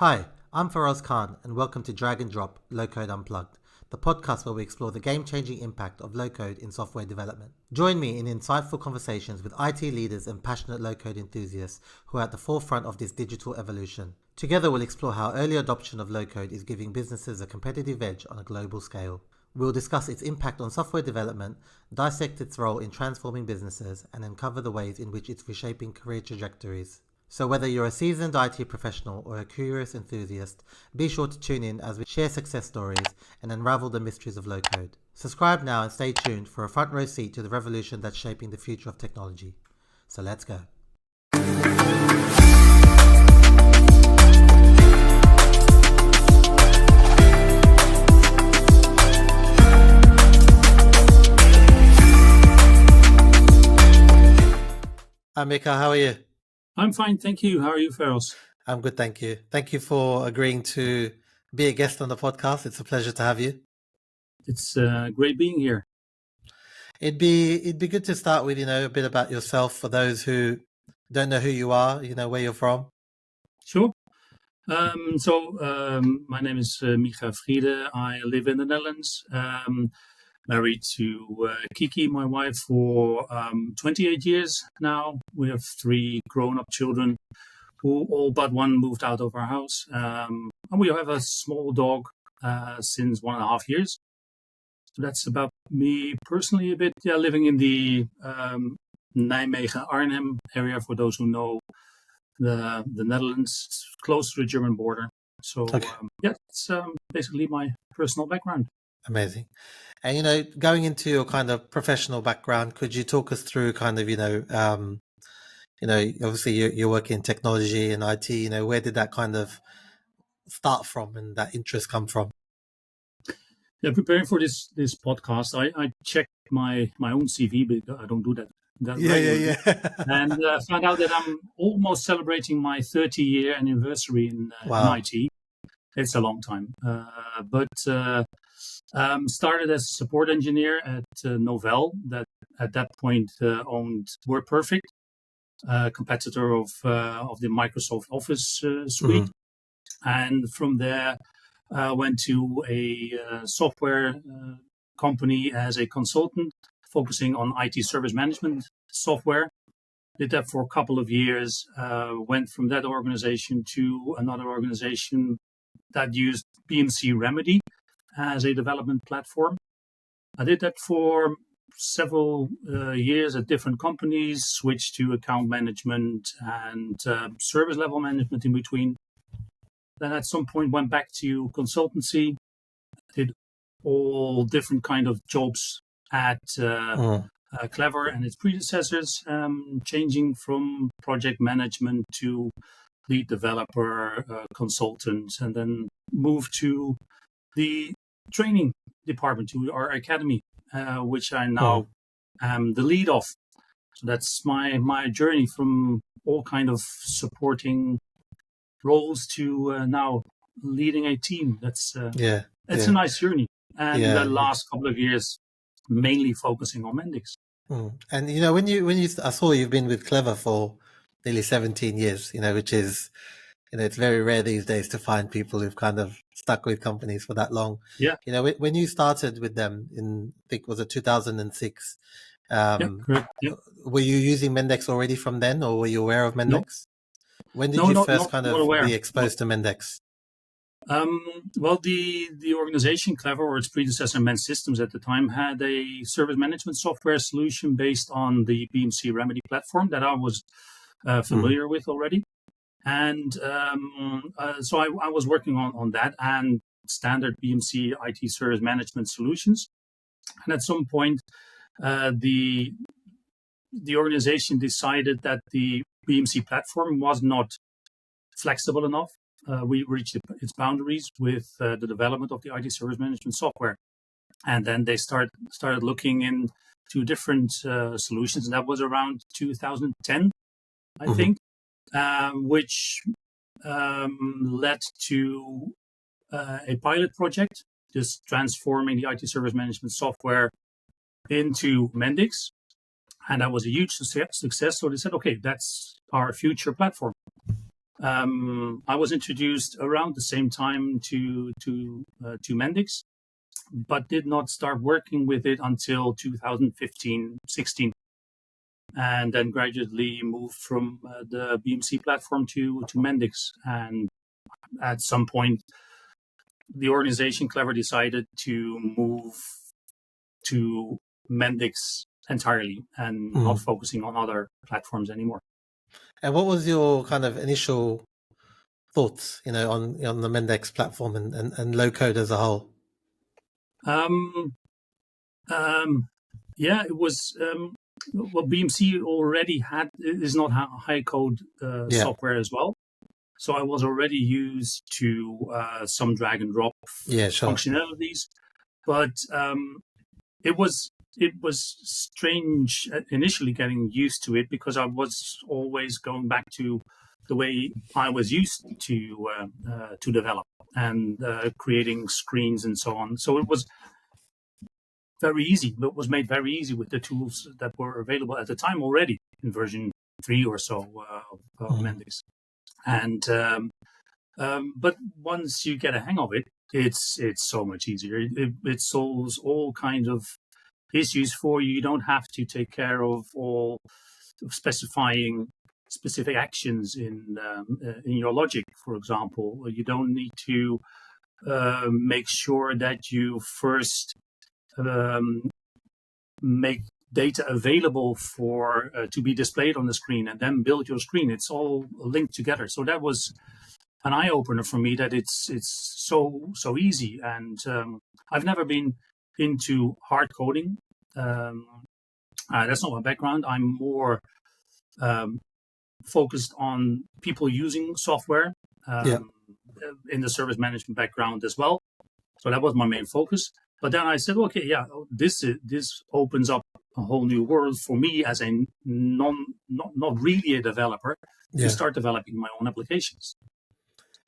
Hi, I'm Feroz Khan, and welcome to Drag and Drop Low Code Unplugged, the podcast where we explore the game-changing impact of low code in software development. Join me in insightful conversations with IT leaders and passionate low code enthusiasts who are at the forefront of this digital evolution. Together, we'll explore how early adoption of low code is giving businesses a competitive edge on a global scale. We'll discuss its impact on software development, dissect its role in transforming businesses, and uncover the ways in which it's reshaping career trajectories. So whether you're a seasoned IT professional or a curious enthusiast, be sure to tune in as we share success stories and unravel the mysteries of low code. Subscribe now and stay tuned for a front row seat to the revolution that's shaping the future of technology. So let's go. Hi Micha, how are you? I'm fine, thank you. How are you, Feroz? I'm good, thank you. Thank you for agreeing to be a guest on the podcast. It's a pleasure to have you. It's great being here. It'd be good to start with, a bit about yourself for those who don't know who you are, where you're from. Sure. My name is Micha Friede. I live in the Netherlands. Married to Kiki, my wife, for 28 years now. We have 3 grown-up children who all but one moved out of our house. And we have a small dog since 1.5 years. So that's about me personally a bit. Yeah, living in the Nijmegen-Arnhem area, for those who know the Netherlands, close to the German border. So Okay. It's basically my personal background. Amazing. And, going into your kind of professional background, could you talk us through kind of, obviously you're working in technology and IT, where did that kind of start from and that interest come from? Yeah, preparing for this podcast, I checked my own CV, but I don't do that regularly. And found out that I'm almost celebrating my 30-year anniversary in IT. It's a long time. Started as a support engineer at Novell, that at that point owned WordPerfect, a competitor of the Microsoft Office suite. Mm-hmm. And from there, went to a software company as a consultant, focusing on IT service management software. Did that for a couple of years. Went from that organization to another organization that used BMC Remedy as a development platform. I did that for several years at different companies, switched to account management and service level management in between. Then at some point went back to consultancy, did all different kind of jobs at CLEVR and its predecessors, changing from project management to lead developer, consultant, and then moved to the training department, to our academy, which I now am the lead of. So that's my journey from all kind of supporting roles to now leading a team. It's a nice journey. And the last couple of years, mainly focusing on Mendix. And when you I saw you've been with CLEVR for nearly 17 years, which is, it's very rare these days to find people who've kind of stuck with companies for that long. Yeah. When you started with them in, I think, was it 2006? Correct. Yeah. Were you using Mendix already from then, or were you aware of Mendix? When did you first be exposed to Mendix? Well, the organization CLEVR, or its predecessor Mendix Systems at the time, had a service management software solution based on the BMC Remedy platform that I was familiar with already. And so I was working on that and standard BMC IT service management solutions. And at some point, the organization decided that the BMC platform was not flexible enough. We reached its boundaries with the development of the IT service management software. And then they started looking into different solutions. And that was around 2010, I think, which led to a pilot project, just transforming the IT service management software into Mendix. And that was a huge success. So they said, okay, that's our future platform. I was introduced around the same time to Mendix, but did not start working with it until 2015-16, and then gradually moved from the BMC platform to Mendix. And at some point, the organization CLEVR decided to move to Mendix entirely and not focusing on other platforms anymore. And what was your kind of initial thoughts, on the Mendix platform and low code as a whole? Yeah, it was what BMC already had is not high code software as well. So I was already used to some drag and drop functionalities, but it was strange initially getting used to it, because I was always going back to the way I was used to develop and creating screens and so on. So it was very easy, but was made very easy with the tools that were available at the time already in version 3 or so of Mendix. And but once you get a hang of it, it's so much easier. It solves all kinds of issues for you. You don't have to take care of all specifying specific actions in your logic, for example. You don't need to make sure that you first make data available for to be displayed on the screen and then build your screen. It's all linked together. So that was an eye opener for me, that it's so easy. And I've never been into hard coding. That's not my background. I'm more focused on people using software in the service management background as well. So that was my main focus. But then I said, okay, yeah, this opens up a whole new world for me as a not really a developer to start developing my own applications.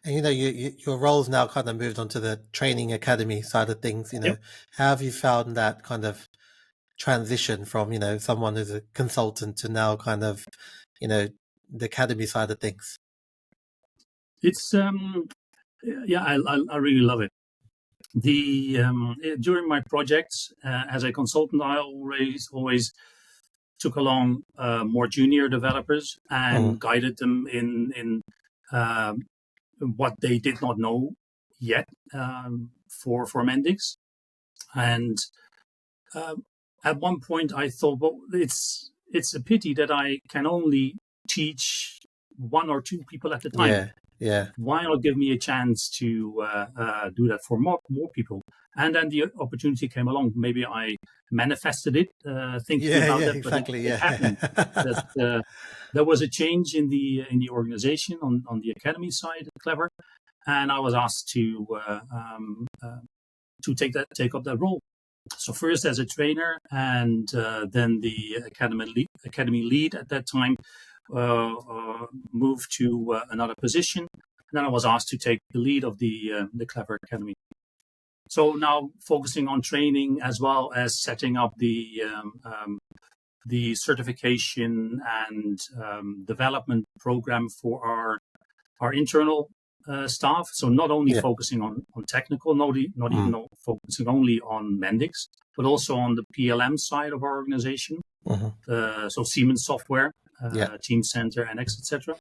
And your role's now kind of moved onto the training academy side of things. How have you found that kind of transition from someone who's a consultant to now kind of the academy side of things? It's I really love it. During my projects as a consultant, I always took along more junior developers and guided them in what they did not know yet for Mendix. And at one point, I thought, well, it's a pity that I can only teach one or two people at a time. Yeah. Why not give me a chance to do that for more people? And then the opportunity came along. Maybe I manifested it, thinking about that. Exactly. But it happened. That, there was a change in the organization on the academy side at CLEVR, and I was asked to take up that role. So first as a trainer, and then the academy lead at that time. Moved to another position, and then I was asked to take the lead of the CLEVR Academy. So now focusing on training as well as setting up the certification and development program for our internal staff. So not only focusing on technical, not even focusing only on Mendix, but also on the PLM side of our organization. So Siemens software. Team Center, NX, etc.,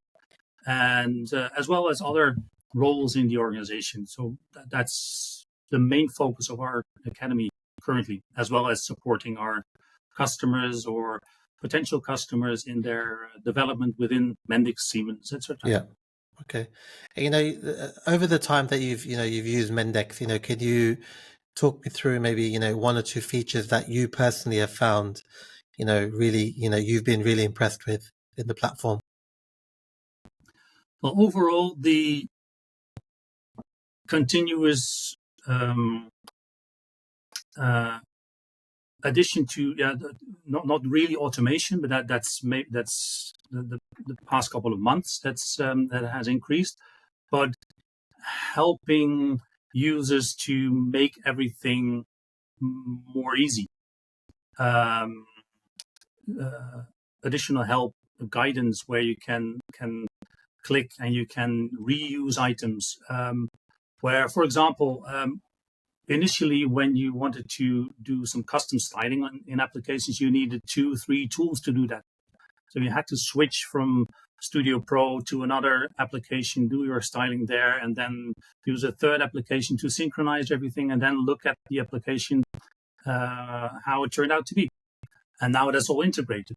and as well as other roles in the organization. So that's the main focus of our academy currently, as well as supporting our customers or potential customers in their development within Mendix, Siemens, etc. Yeah. Okay. Over the time that you've used Mendix, can you talk me through maybe one or two features that you personally have found really, you've been really impressed with in the platform? Well, overall, the continuous addition to not really automation, but that's the past couple of months that has increased, but helping users to make everything more easy. Additional help, guidance, where you can click and you can reuse items. Where, for example, initially when you wanted to do some custom styling in applications, you needed 2-3 tools to do that. So you had to switch from Studio Pro to another application, do your styling there, and then use a third application to synchronize everything, and then look at the application, how it turned out to be. And now that's all integrated.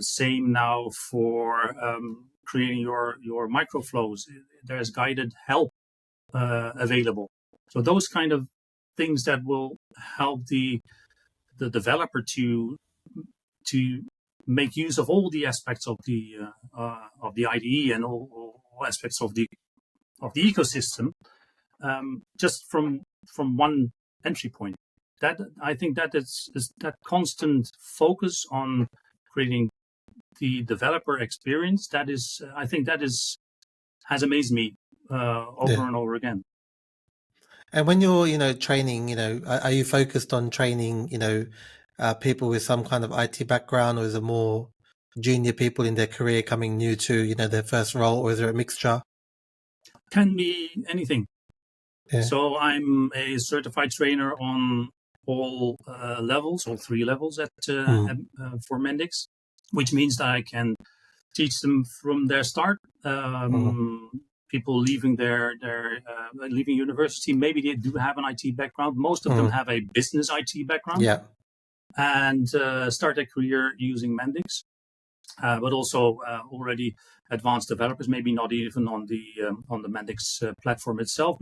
Same now for creating your microflows. There's guided help available. So those kind of things that will help the developer to make use of all the aspects of the IDE and all aspects of the ecosystem, just from one entry point. That I think that is that constant focus on creating the developer experience. That is, I think that has amazed me over and over again. And when you're, training, are you focused on training, people with some kind of IT background, or is it more junior people in their career coming new to, their first role, or is there a mixture? Can be anything. Yeah. So I'm a certified trainer on all levels, all 3 levels for Mendix, which means that I can teach them from their start. People leaving leaving university, maybe they do have an IT background. Most of them have a business IT background. Yeah. And start their career using Mendix, but also already advanced developers, maybe not even on the Mendix platform itself.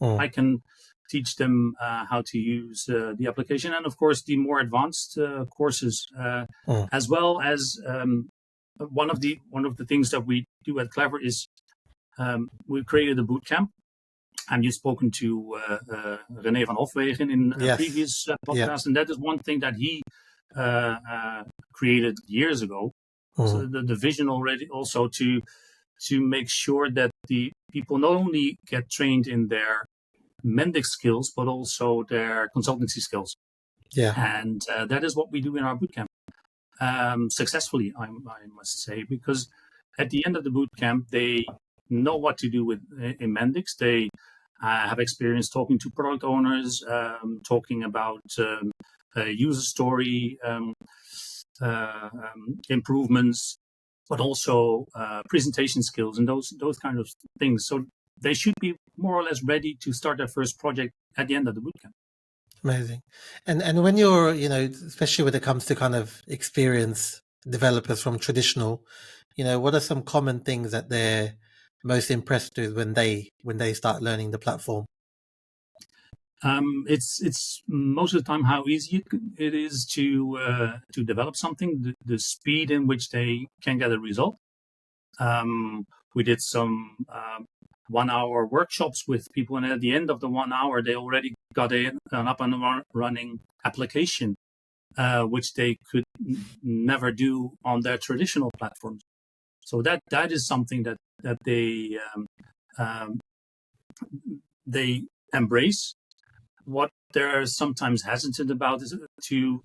I can teach them how to use the application, and of course the more advanced courses, as well as one of the things that we do at CLEVR is we've created a boot camp. And you've spoken to René van Hofwegen in a previous podcast, and that is one thing that he created years ago. So the vision already also to make sure that the people not only get trained in their Mendix skills, but also their consultancy skills. Yeah. And that is what we do in our bootcamp. Successfully, I must say, because at the end of the bootcamp, they know what to do in Mendix. They have experience talking to product owners, talking about user story improvements, but also presentation skills and those kind of things. So they should be more or less ready to start their first project at the end of the bootcamp. Amazing. And when you're, especially when it comes to kind of experienced developers from traditional, what are some common things that they're most impressed with when they start learning the platform? It's most of the time how easy it is to develop something, the speed in which they can get a result. We did some 1-hour workshops with people, and at the end of the 1 hour, they already got an up and running application, which they could never do on their traditional platforms. So that is something that they embrace. What they're sometimes hesitant about is to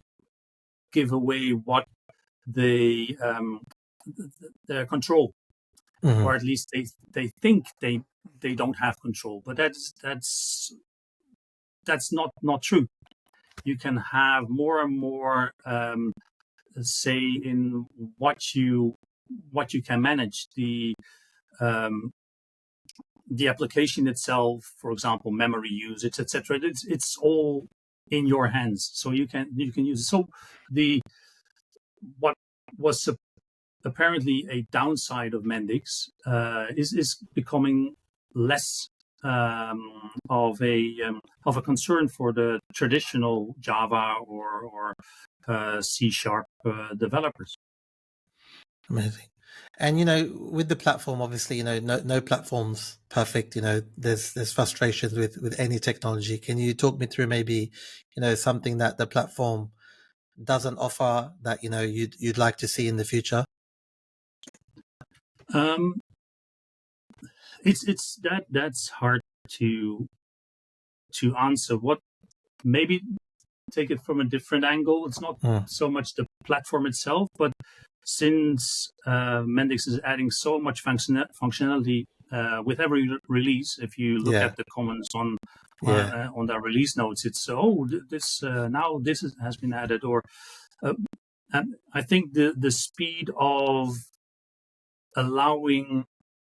give away what they their control, or at least they think they don't have control. But that's not true. You can have more and more say in what you can manage. The application itself, for example, memory usage, etc. It's all in your hands, so you can use it. So what was apparently a downside of Mendix is becoming less of a concern for the traditional Java or C# developers. Amazing. And with the platform, obviously, no platform's perfect. There's frustrations with any technology. Can you talk me through maybe something that the platform doesn't offer that you'd like to see in the future? That's hard to answer. What maybe take it from a different angle. It's not so much the platform itself, but since Mendix is adding so much functionality with every release, if you look at the comments on the release notes, it's this has been added, or and I think the speed of allowing,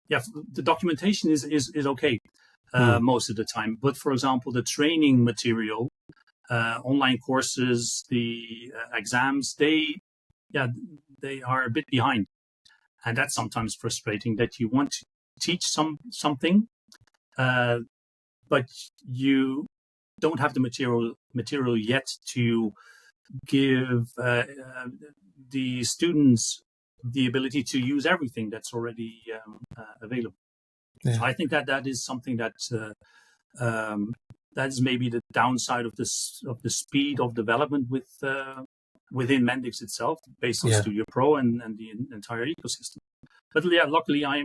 the documentation is okay most of the time. But for example, the training material, online courses, the exams, they are a bit behind, and that's sometimes frustrating. That you want to teach something, but you don't have the material yet to give the students the ability to use everything that's already available. Yeah. So I think that is something that is maybe the downside of the speed of development within Mendix itself, based on Studio Pro and the entire ecosystem. But luckily, I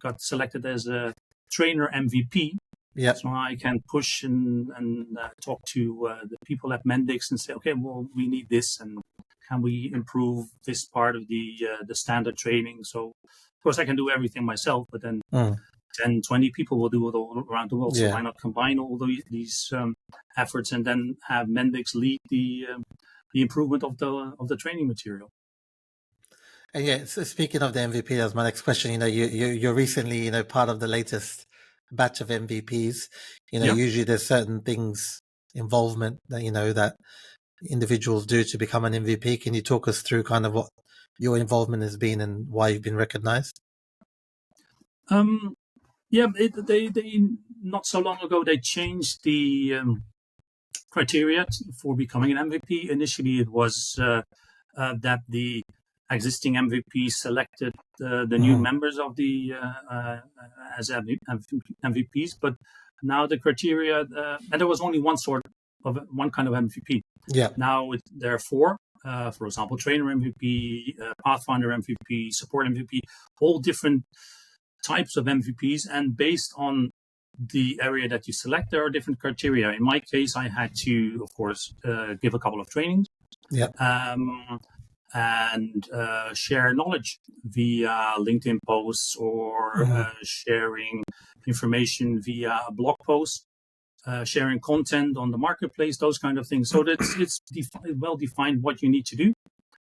got selected as a trainer MVP. Yeah. So I can push and talk to the people at Mendix and say, okay, well, we need this, and can we improve this part of the standard training? So, of course, I can do everything myself, but then 10, 20 people will do it all around the world. So why not combine all these efforts and then have Mendix lead the improvement of the training material? And so speaking of the MVP, that was my next question. You're recently, part of the latest batch of MVPs. Usually there's certain things, involvement that that individuals do to become an MVP. Can you talk us through kind of what your involvement has been and why you've been recognized? They not so long ago they changed the criteria for becoming an MVP. Initially, it was that the existing MVP selected the new members of the as MVPs, but now the criteria and there was only one kind of MVP. Yeah. Now there are four. For example, trainer MVP, Pathfinder MVP, support MVP, all different types of MVPs, and based on the area that you select, there are different criteria. In my case, I had to, of course, give a couple of trainings. Yeah. And share knowledge via LinkedIn posts or sharing information via a blog post, sharing content on the marketplace, those kind of things. So it's well defined what you need to do.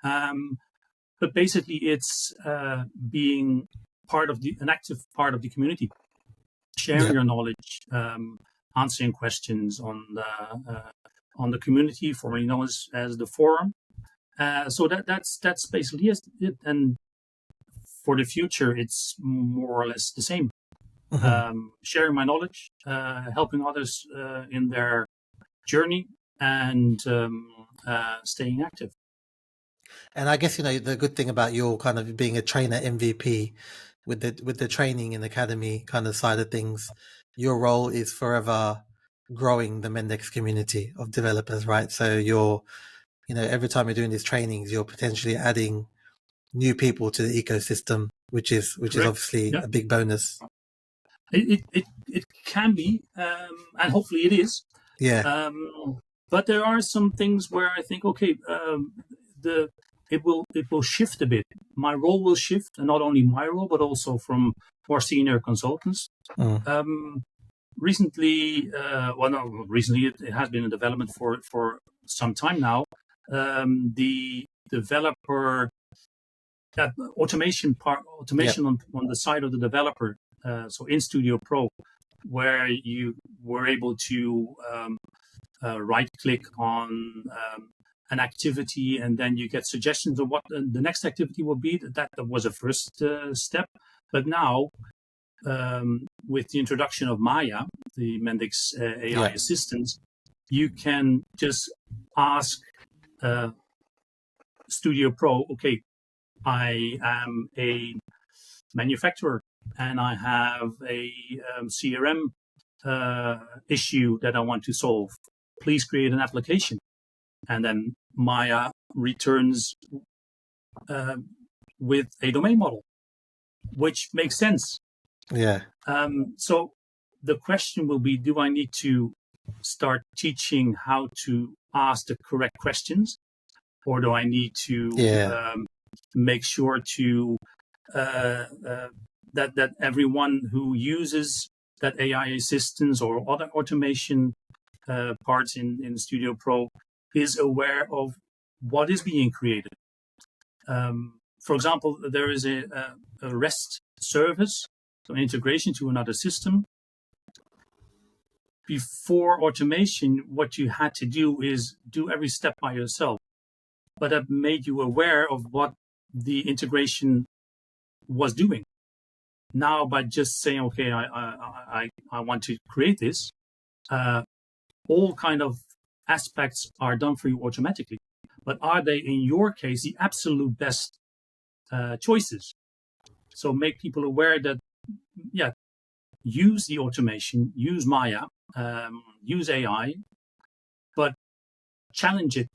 But basically, it's being an active part of the community, sharing your knowledge, answering questions on the community, formerly known as the forum. So that's basically it. And for the future, it's more or less the same. Sharing my knowledge, helping others in their journey, and staying active. And I guess the good thing about your kind of being a trainer MVP with the training and academy kind of side of things, your role is forever growing the Mendix community of developers, right? So you're every time you're doing these trainings, you're potentially adding new people to the ecosystem, which is obviously a big bonus. It can be, and hopefully it is. Yeah. But there are some things where I think, okay, it will shift a bit. My role will shift, and not only my role, but also from more senior consultants. Recently, it has been in development for some time now. The developer automation on the side of the developer, so in Studio Pro, where you were able to right click on an activity, and then you get suggestions of what the next activity will be. That was a first step, but now with the introduction of Maya, the Mendix AI assistant, you can just ask Studio Pro, okay, I am a manufacturer and I have a CRM issue that I want to solve. Please create an application. And then Maya returns with a domain model, which makes sense. Yeah. So the question will be, do I need to start teaching how to ask the correct questions, or do I need to make sure to that everyone who uses that AI assistance or other automation parts in Studio Pro is aware of what is being created? For example, there is a REST service, so integration to another system. Before automation, what you had to do is do every step by yourself, but that made you aware of what the integration was doing. Now, by just saying, okay, I want to create this, all kind of aspects are done for you automatically. But are they, in your case, the absolute best choices? So make people aware that, use the automation, use Maya, use AI, but challenge it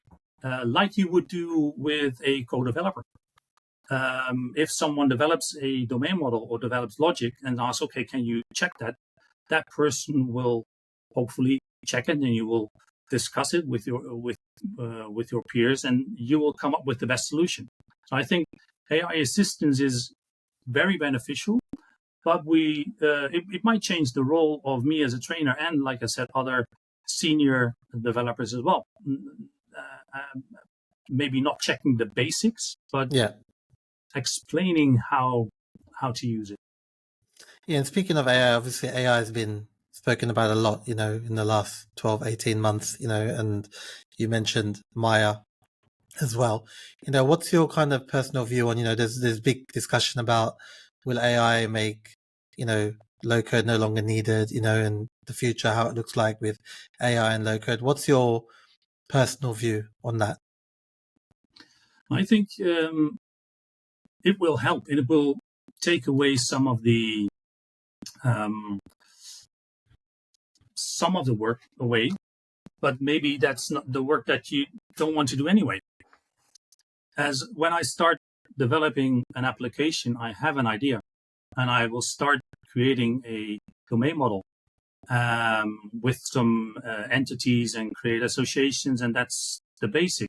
like you would do with a co-developer. If someone develops a domain model or develops logic and asks, okay, can you check that? That person will hopefully check it, and you will discuss it with your peers, and you will come up with the best solution. So I think AI assistance is very beneficial, but it might change the role of me as a trainer and, like I said, other senior developers as well. Maybe not checking the basics, but explaining how to use it. Yeah, and speaking of AI, obviously AI has been spoken about a lot, in the last 12, 18 months, and you mentioned Maya as well. What's your kind of personal view on, there's big discussion about will AI make, low code no longer needed, in the future, how it looks like with AI and low code. What's your personal view on that? I think it will help. It will take away some of the work away, but maybe that's not the work that you don't want to do anyway. As when I start developing an application, I have an idea, and I will start creating a domain model with some entities and create associations, and that's the basic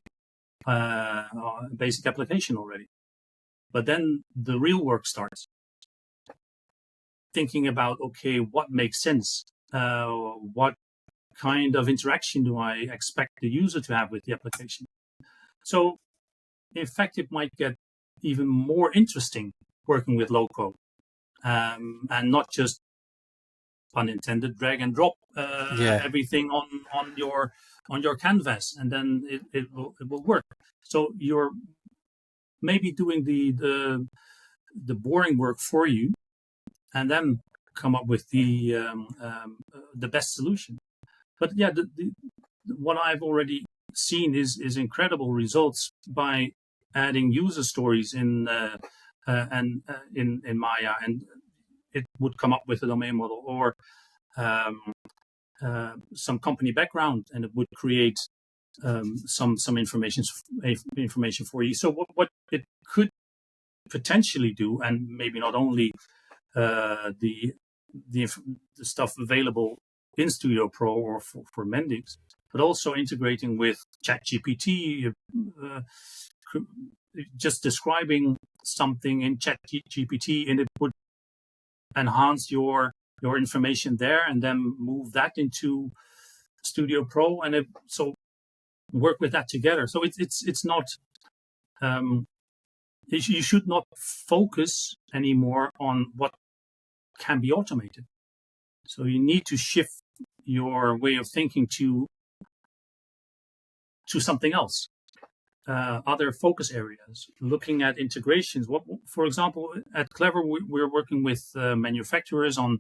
application already. But then the real work starts. Thinking about, okay, what makes sense? What kind of interaction do I expect the user to have with the application? So, in fact, it might get even more interesting working with low code, and not just, pun intended, drag and drop everything on your canvas, and then it will work. So you're maybe doing the boring work for you, and then come up with the best solution. But what I've already seen is incredible results by adding user stories in Maya, and it would come up with a domain model, or some company background, and it would create some information for you. So what it could potentially do, and maybe not only the stuff available in Studio Pro or for Mendix, but also integrating with ChatGPT, just describing something in ChatGPT, and it would enhance your information there, and then move that into Studio Pro, and so work with that together. So it's not. You should not focus anymore on what can be automated. So you need to shift your way of thinking to something else, other focus areas, looking at integrations. For example, at CLEVR, we're working with manufacturers on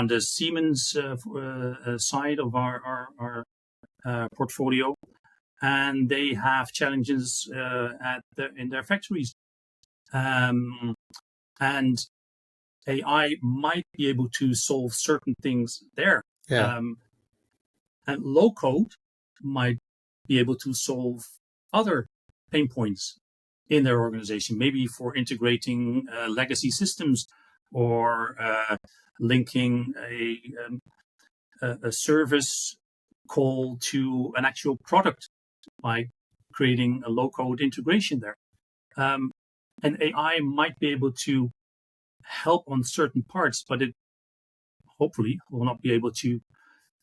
the Siemens side of our portfolio, and they have challenges in their factories. And AI might be able to solve certain things there. And low code might be able to solve other pain points in their organization, maybe for integrating legacy systems, or linking a service call to an actual product by creating a low-code integration there. And AI might be able to help on certain parts, but it hopefully will not be able to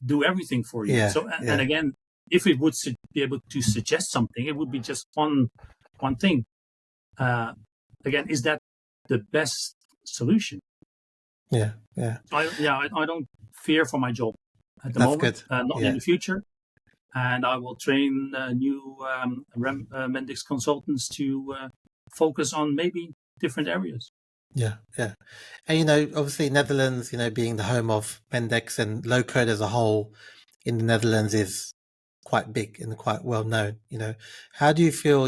do everything for you. And again, if it would be able to suggest something, it would be just one thing. Again, is that the best solution? Yeah. I don't fear for my job at the moment, not in the future. And I will train new Mendix consultants to focus on maybe different areas. Yeah. And, obviously Netherlands, being the home of Mendix, and low code as a whole in the Netherlands is quite big and quite well known. How do you feel,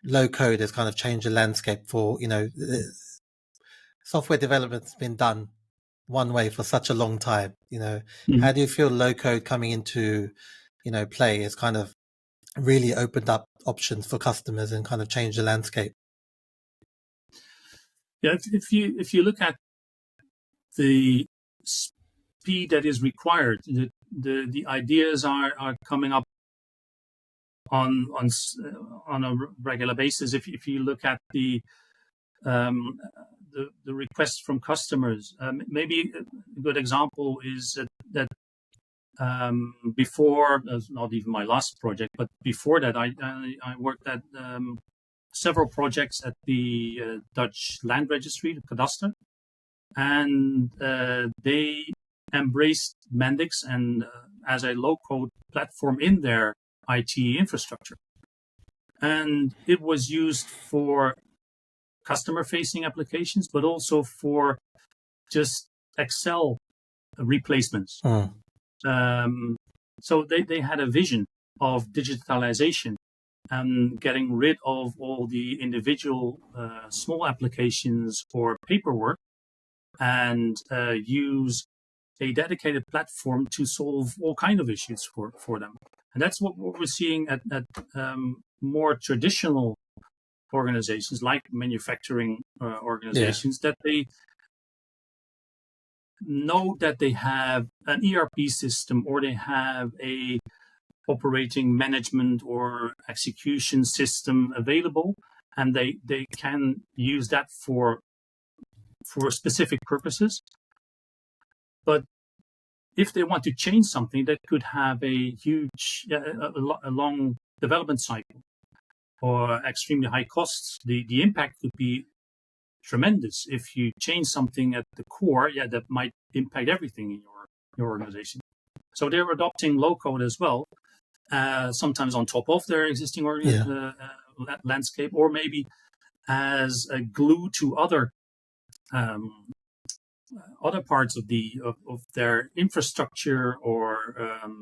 low code has kind of changed the landscape for, software development's been done one way for such a long time, How do you feel low code coming into, play has kind of really opened up options for customers and kind of changed the landscape? Yeah, if you look at the speed that is required, the ideas are coming up on a regular basis. If you look at the requests from customers, maybe a good example is that before, not even my last project, but before that, I worked at several projects at the Dutch land registry, the Kadaster, and they embraced Mendix and as a low-code platform in their IT infrastructure. And it was used for customer-facing applications, but also for just Excel replacements. So they had a vision of digitalization and getting rid of all the individual small applications or paperwork, and use a dedicated platform to solve all kinds of issues for them. And that's what we're seeing at more traditional organizations like manufacturing organizations, that they know that they have an ERP system, or they have a operating management or execution system available, and they can use that for specific purposes. But if they want to change something that could have a huge, a long development cycle or extremely high costs, the impact could be tremendous. If you change something at the core, that might impact everything in your organization. So they're adopting low code as well, sometimes on top of their existing landscape, or maybe as a glue to other parts of their infrastructure or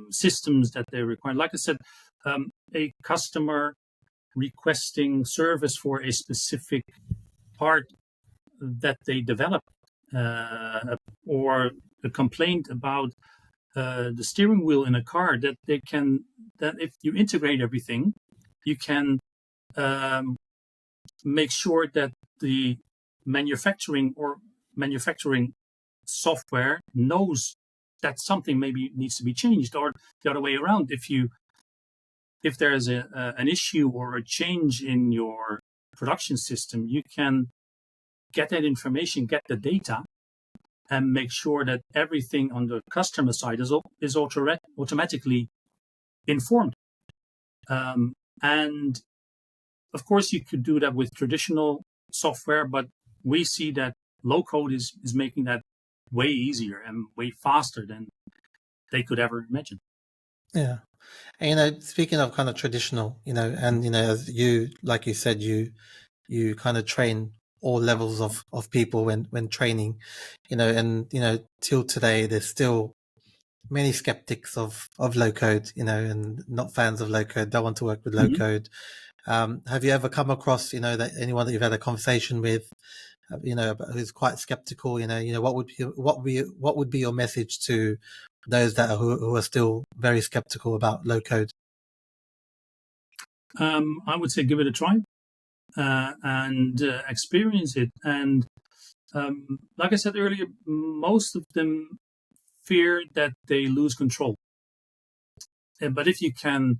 systems that they require. Like I said, a customer requesting service for a specific part that they develop, or a complaint about the steering wheel in a car, that if you integrate everything, you can make sure that the manufacturing software knows that something maybe needs to be changed, or the other way around. If there is an issue or a change in your production system, you can get that information, get the data, and make sure that everything on the customer side is automatically informed. And of course, you could do that with traditional software, but we see that low code is making that way easier and way faster than they could ever imagine. Yeah. And, speaking of kind of traditional, and, as you, like you said, you kind of train all levels of people when training, and, till today, there's still many skeptics of low code, and not fans of low code, don't want to work with low code. Have you ever come across, that anyone that you've had a conversation with, who's quite skeptical? What would be your message to those who are still very skeptical about low code? I would say give it a try and experience it. And like I said earlier, most of them fear that they lose control But if you can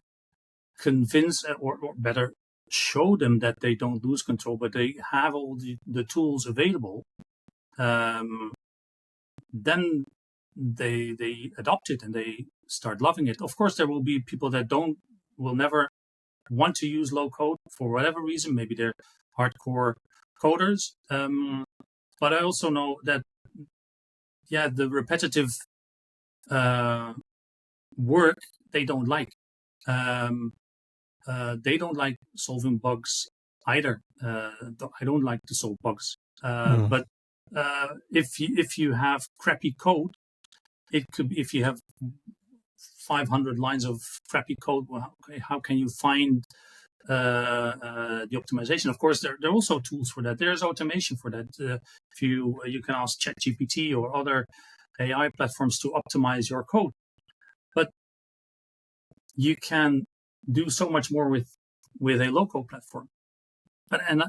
convince or better show them that they don't lose control, but they have all the tools available, then they adopt it and they start loving it. Of course, there will be people that will never want to use low code for whatever reason. Maybe they're hardcore coders. But I also know that, the repetitive work they don't like. They don't like solving bugs either. I don't like to solve bugs. But if you have crappy code, it could be, if you have 500 lines of crappy code, well, how can you find the optimization? Of course, there are also tools for that. There's automation for that. If you can ask ChatGPT or other AI platforms to optimize your code, but you can do so much more with a local platform. And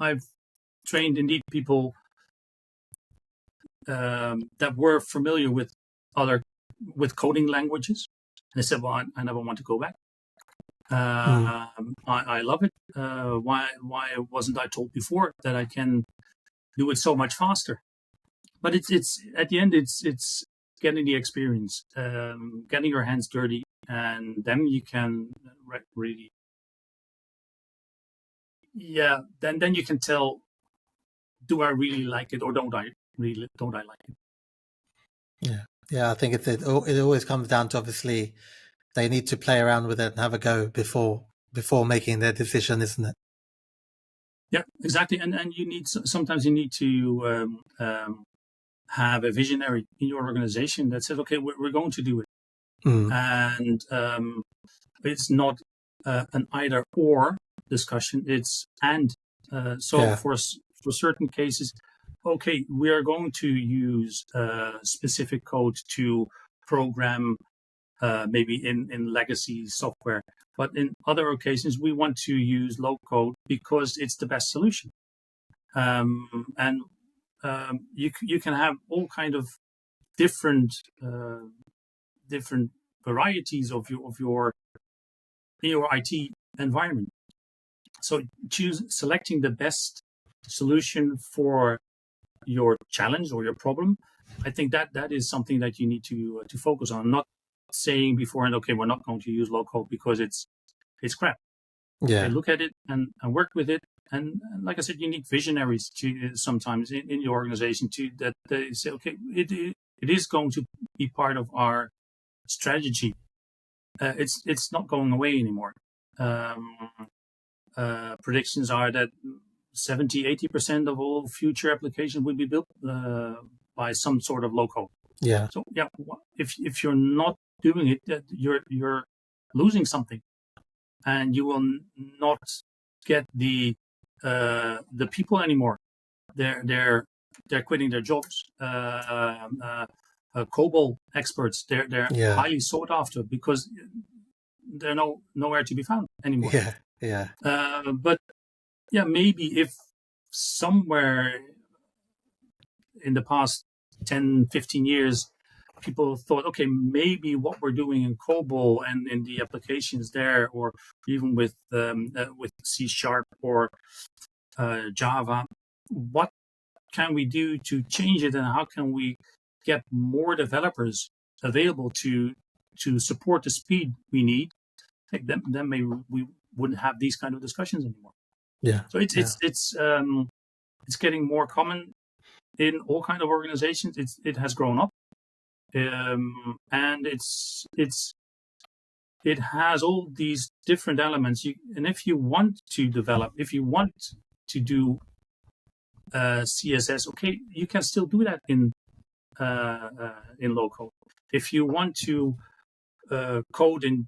I've trained indeed people that were familiar with coding languages. And they said, well, I never want to go back. I love it. Why wasn't I told before that I can do it so much faster? But it's at the end, it's getting the experience, getting your hands dirty, and then you can really, then you can tell, do I really like it or don't I like it? Yeah. I think it always comes down to, obviously, they need to play around with it and have a go before making their decision, isn't it? Yeah, exactly. And sometimes you need to have a visionary in your organization that says, okay, we're going to do it. And it's not an either or discussion, it's and. For certain cases, okay, we are going to use specific code to program maybe in legacy software. But in other occasions, we want to use low code because it's the best solution. You can have all kind of different varieties of your IT environment. So selecting the best solution for your challenge or your problem. I think that is something that you need to focus on. Not saying beforehand, okay, we're not going to use low code because it's crap. Yeah. Okay, look at it and work with it. And like I said, you need visionaries to sometimes in your organization that they say, okay, it is going to be part of our strategy. It's not going away anymore. Predictions are that 70-80% of all future applications will be built by some sort of low code. Yeah. So if you're not doing it, you're losing something, and you will not get the people anymore. They're quitting their jobs. COBOL experts, they're highly sought after because they're nowhere to be found anymore. Yeah. But maybe if somewhere in the past 10, 15 years, people thought, okay, maybe what we're doing in COBOL and in the applications there, or even with C# or Java, what can we do to change it, and how can we get more developers available to support the speed we need? Then maybe we wouldn't have these kind of discussions anymore. Yeah. So it's getting more common in all kind of organizations. It has grown up, and it has all these different elements. And if you want to develop, if you want to do CSS, okay, you can still do that in low code. If you want to code and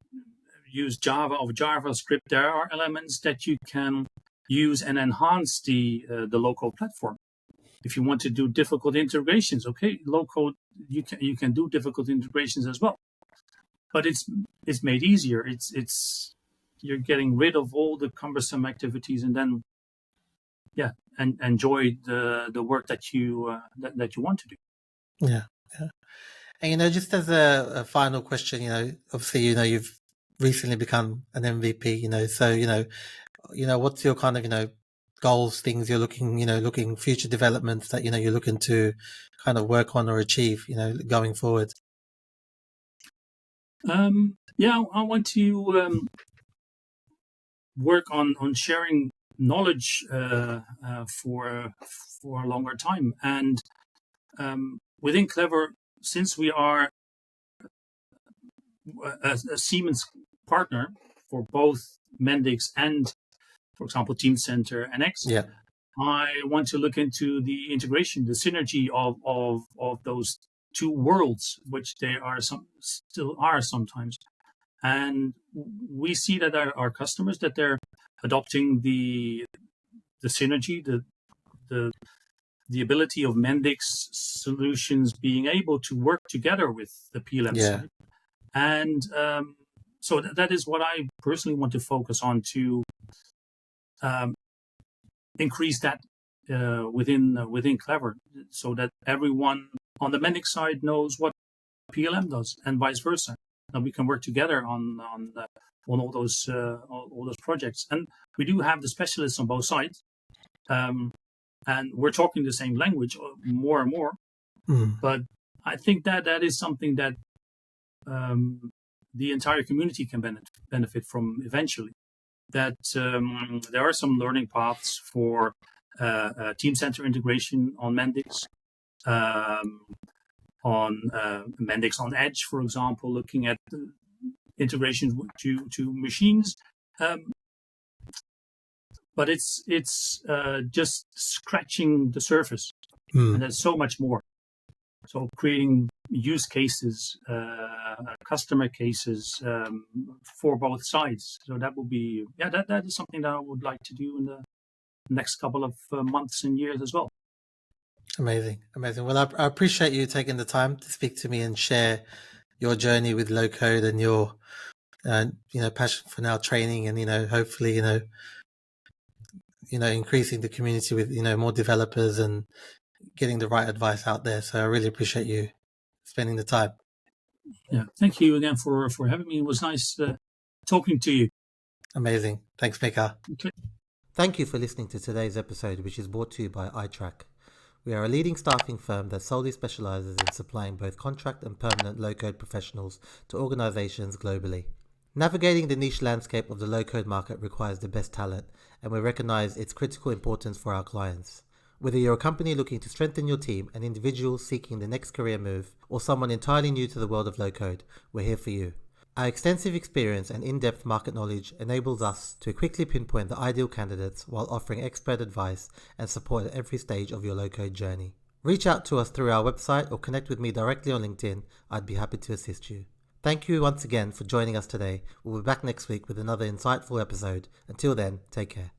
use Java or JavaScript, there are elements that you can use and enhance the low-code platform. If you want to do difficult integrations, okay, low-code, you can do difficult integrations as well. But it's made easier. It's you're getting rid of all the cumbersome activities, and then and enjoy the work that you want to do. Yeah. And just as a final question, obviously, you've recently become an MVP, so what's your kind of, goals, things you're looking future developments that, you're looking to kind of work on or achieve, going forward? I want to work on sharing knowledge for a longer time. And within CLEVR, since we are a Siemens partner for both Mendix and, for example, Teamcenter and X, Yeah. I want to look into the integration, the synergy of those two worlds, which they are still are sometimes. And we see that our customers, that they're adopting the synergy, the ability of Mendix solutions being able to work together with the PLM side. And so that is what I personally want to focus on, to increase that within CLEVR, so that everyone on the Mendix side knows what PLM does, and vice versa. And we can work together on all those projects. And we do have the specialists on both sides, and we're talking the same language more and more. But I think that is something that the entire community can benefit from eventually. That there are some learning paths for Teamcenter integration on Mendix, on Mendix on Edge, for example, looking at integration to machines. But it's just scratching the surface, and there's so much more. So creating use cases, customer cases for both sides. So that will be, that is something that I would like to do in the next couple of months and years as well. Amazing. Well, I appreciate you taking the time to speak to me and share your journey with low code and your, passion for now training and, hopefully, increasing the community with, more developers and getting the right advice out there. So I really appreciate you spending the time. Yeah. Thank you again for having me. It was nice talking to you. Amazing. Thanks, Micha. Okay. Thank you for listening to today's episode, which is brought to you by ITRAC. We are a leading staffing firm that solely specializes in supplying both contract and permanent low-code professionals to organizations globally. Navigating the niche landscape of the low-code market requires the best talent, and we recognize its critical importance for our clients. Whether you're a company looking to strengthen your team, an individual seeking the next career move, or someone entirely new to the world of low-code, we're here for you. Our extensive experience and in-depth market knowledge enables us to quickly pinpoint the ideal candidates while offering expert advice and support at every stage of your low-code journey. Reach out to us through our website or connect with me directly on LinkedIn. I'd be happy to assist you. Thank you once again for joining us today. We'll be back next week with another insightful episode. Until then, take care.